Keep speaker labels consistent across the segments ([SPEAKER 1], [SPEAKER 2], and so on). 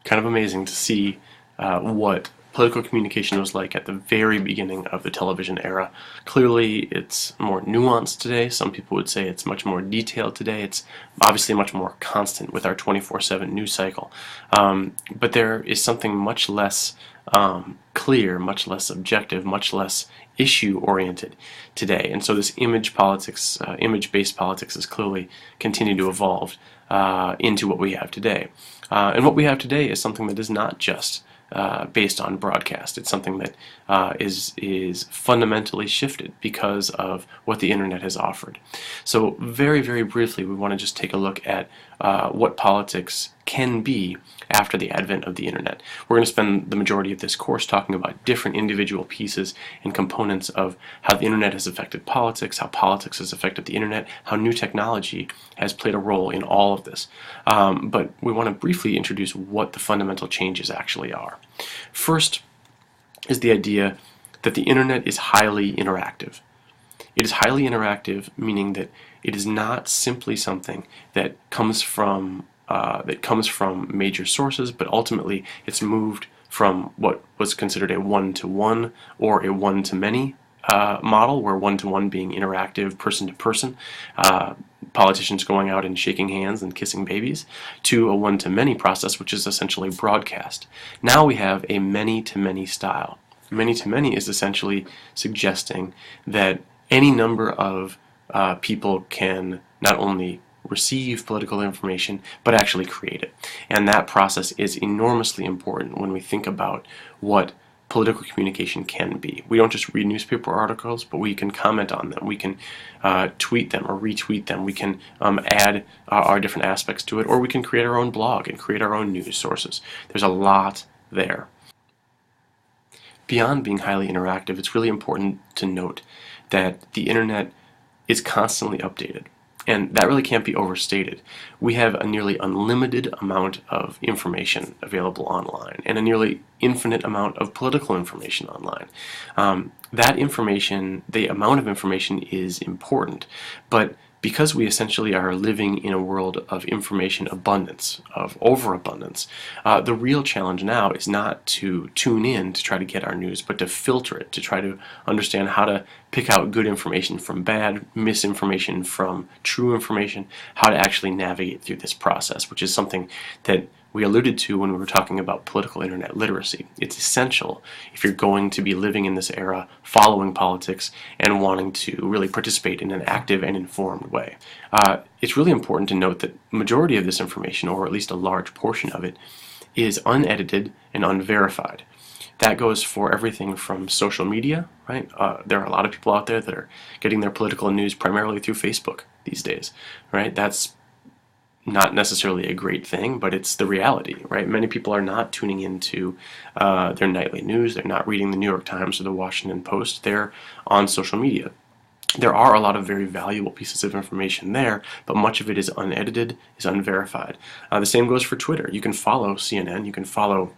[SPEAKER 1] kind of amazing to see what political communication was like at the very beginning of the television era. Clearly, it's more nuanced today. Some people would say it's much more detailed today. It's obviously much more constant with our 24/7 news cycle. But there is something much less clear, much less objective, much less issue-oriented today. And so this image politics, image-based politics has clearly continued to evolve into what we have today. And what we have today is something that is not just based on broadcast. It's something that is fundamentally shifted because of what the internet has offered. So very, very briefly, we want to just take a look at what politics can be after the advent of the internet. We're going to spend the majority of this course talking about different individual pieces and components of how the internet has affected politics, how politics has affected the internet, how new technology has played a role in all of this. But we want to briefly introduce what the fundamental changes actually are. First is the idea that the internet is highly interactive. It is highly interactive, meaning that it is not simply something that comes from major sources, but ultimately it's moved from what was considered a one-to-one or a one-to-many model, where one-to-one being interactive, person-to-person, politicians going out and shaking hands and kissing babies, to a one-to-many process, which is essentially broadcast. Now we have a many-to-many style. Many-to-many is essentially suggesting that any number of people can not only receive political information, but actually create it. And that process is enormously important when we think about what political communication can be. We don't just read newspaper articles, but we can comment on them. We can tweet them or retweet them. We can add our different aspects to it, or we can create our own blog and create our own news sources. There's a lot there. Beyond being highly interactive, it's really important to note that the internet is constantly updated. And that really can't be overstated. We have a nearly unlimited amount of information available online, and a nearly infinite amount of political information online. That information, the amount of information, is important, but because we essentially are living in a world of information abundance, of overabundance, the real challenge now is not to tune in to try to get our news, but to filter it, to try to understand how to pick out good information from bad, misinformation from true information, how to actually navigate through this process, which is something that we alluded to when we were talking about political internet literacy. It's essential if you're going to be living in this era, following politics, and wanting to really participate in an active and informed way. It's really important to note that the majority of this information, or at least a large portion of it, is unedited and unverified. That goes for everything from social media, right? There are a lot of people out there that are getting their political news primarily through Facebook these days, right? That's not necessarily a great thing, but it's the reality, right? Many people are not tuning into their nightly news. They're not reading the New York Times or the Washington Post. They're on social media. There are a lot of very valuable pieces of information there, but much of it is unedited, is unverified. The same goes for Twitter. You can follow CNN, you can follow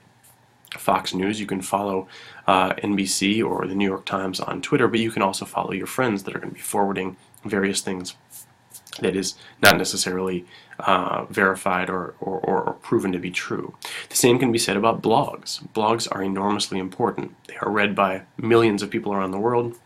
[SPEAKER 1] Fox News, you can follow NBC or the New York Times on Twitter, but you can also follow your friends that are going to be forwarding various things that is not necessarily verified or proven to be true. The same can be said about blogs. Blogs are enormously important. They are read by millions of people around the world.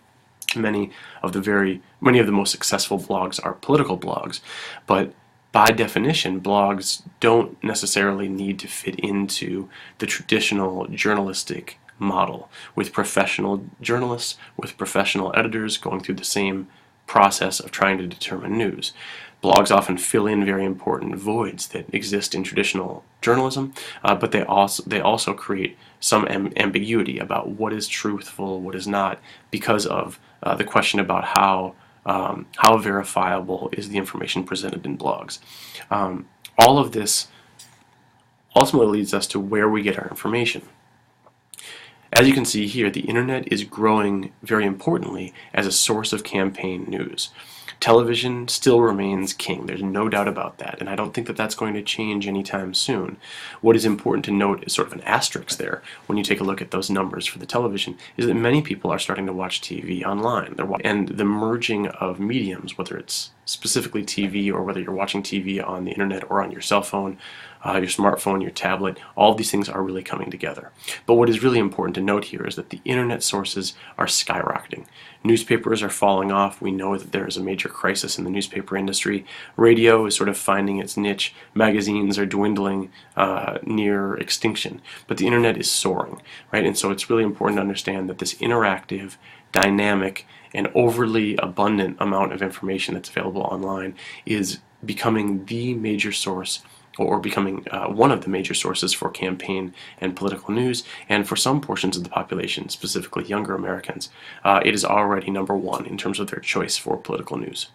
[SPEAKER 1] Many of the most successful blogs are political blogs, but by definition, blogs don't necessarily need to fit into the traditional journalistic model, with professional journalists, with professional editors going through the same process of trying to determine news. Blogs often fill in very important voids that exist in traditional journalism, but they also create some ambiguity about what is truthful, what is not, because of the question about how verifiable is the information presented in blogs. All of this ultimately leads us to where we get our information. As you can see here, the internet is growing very importantly as a source of campaign news. Television still remains king. There's no doubt about that, and I don't think that that's going to change anytime soon. What is important to note is sort of an asterisk there when you take a look at those numbers for the television, is that many people are starting to watch TV online. And the merging of mediums, whether it's specifically TV or whether you're watching TV on the internet or on your cell phone your smartphone, your tablet. All of these things are really coming together. But what is really important to note here is that the internet sources are skyrocketing. Newspapers are falling off. We know that there is a major crisis in the newspaper industry. Radio is sort of finding its niche. Magazines are dwindling near extinction. But the internet is soaring, right? And so it's really important to understand that this interactive, dynamic, and overly abundant amount of information that's available online is becoming the major source, or becoming one of the major sources for campaign and political news. And for some portions of the population, specifically younger Americans, it is already number one in terms of their choice for political news.